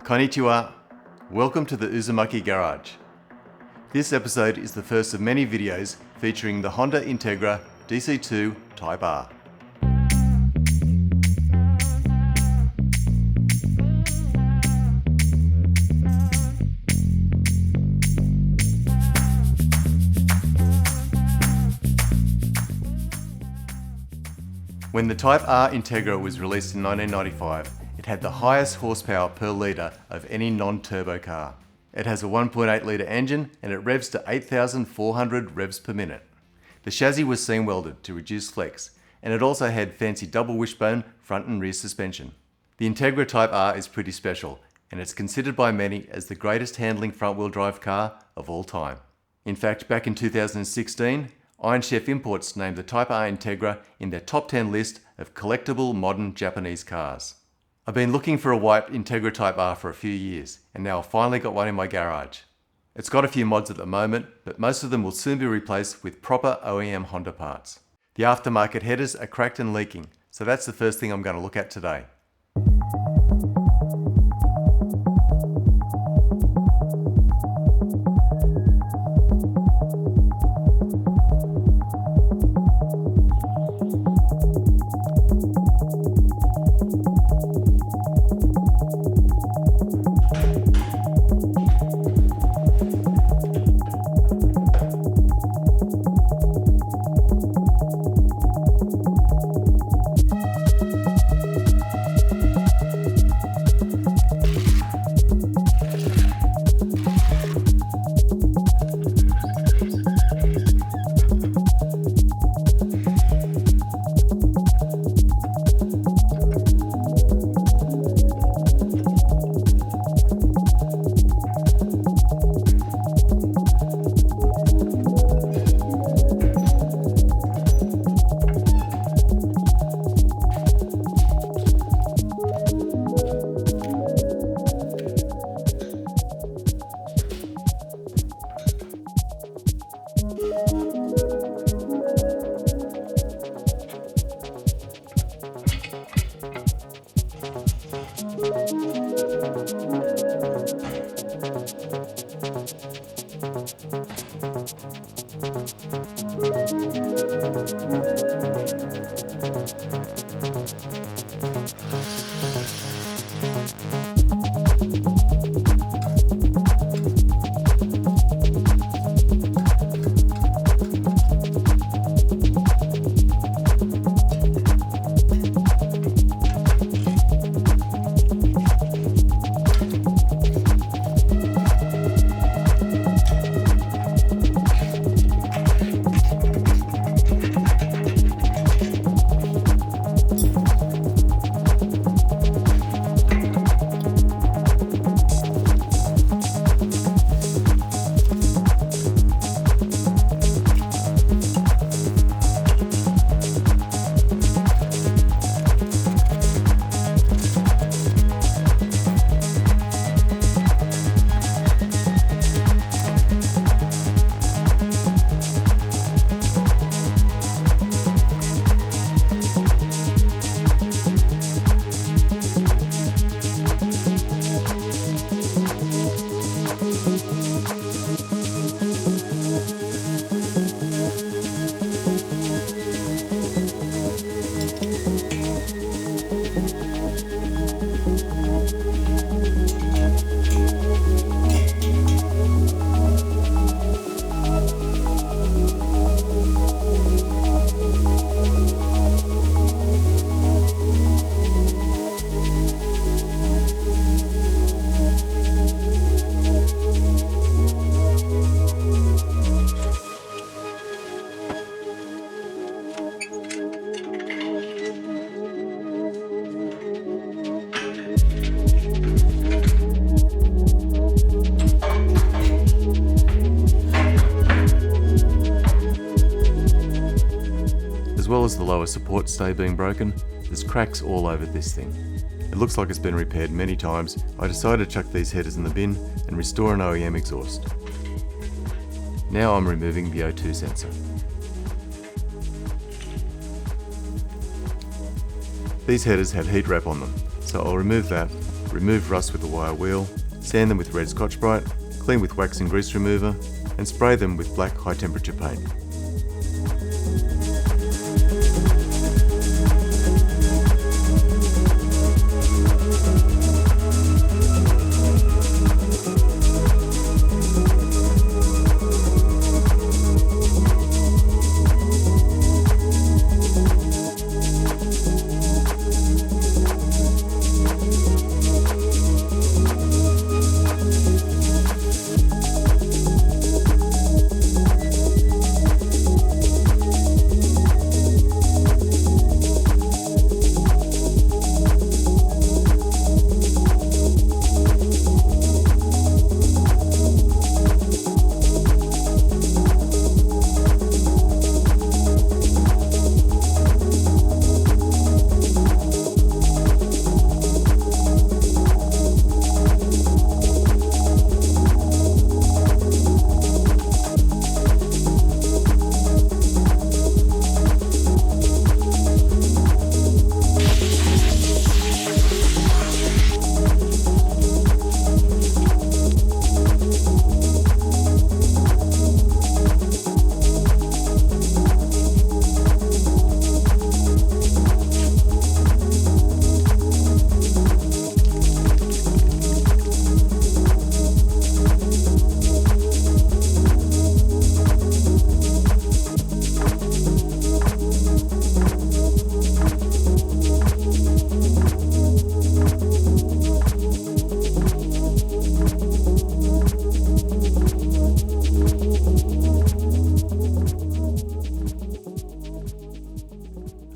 Konnichiwa, welcome to the Uzumaki Garage. This episode is the first of many videos featuring the Honda Integra DC2 Type R. When the Type R Integra was released in 1995, it had the highest horsepower per litre of any non-turbo car. It has a 1.8 litre engine and it revs to 8,400 revs per minute. The chassis was seam welded to reduce flex, and it also had fancy double wishbone front and rear suspension. The Integra Type R is pretty special, and it's considered by many as the greatest handling front-wheel drive car of all time. In fact, back in 2016, Iron Chef Imports named the Type R Integra in their top 10 list of collectible modern Japanese cars. I've been looking for a white Integra Type R for a few years, and now I've finally got one in my garage. It's got a few mods at the moment, but most of them will soon be replaced with proper OEM Honda parts. The aftermarket headers are cracked and leaking, so that's the first thing I'm going to look at today. As well as the lower support stay being broken, there's cracks all over this thing. It looks like it's been repaired many times. I decided to chuck these headers in the bin and restore an OEM exhaust. Now I'm removing the O2 sensor. These headers had heat wrap on them, so I'll remove that, remove rust with a wire wheel, sand them with red Scotch-Brite, clean with wax and grease remover, and spray them with black high temperature paint.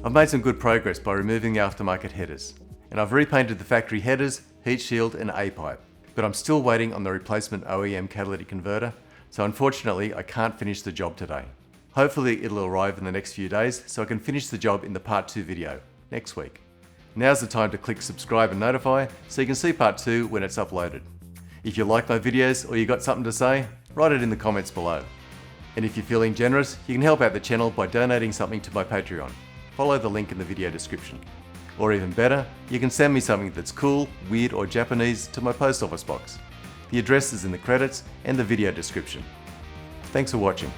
I've made some good progress by removing the aftermarket headers, and I've repainted the factory headers, heat shield and A-pipe, but I'm still waiting on the replacement OEM catalytic converter, so unfortunately I can't finish the job today. Hopefully it'll arrive in the next few days so I can finish the job in the part 2 video next week. Now's the time to click subscribe and notify so you can see part 2 when it's uploaded. If you like my videos or you got something to say, write it in the comments below. And if you're feeling generous, you can help out the channel by donating something to my Patreon. Follow the link in the video description. Or even better, you can send me something that's cool, weird or Japanese to my post office box. The address is in the credits and the video description. Thanks for watching.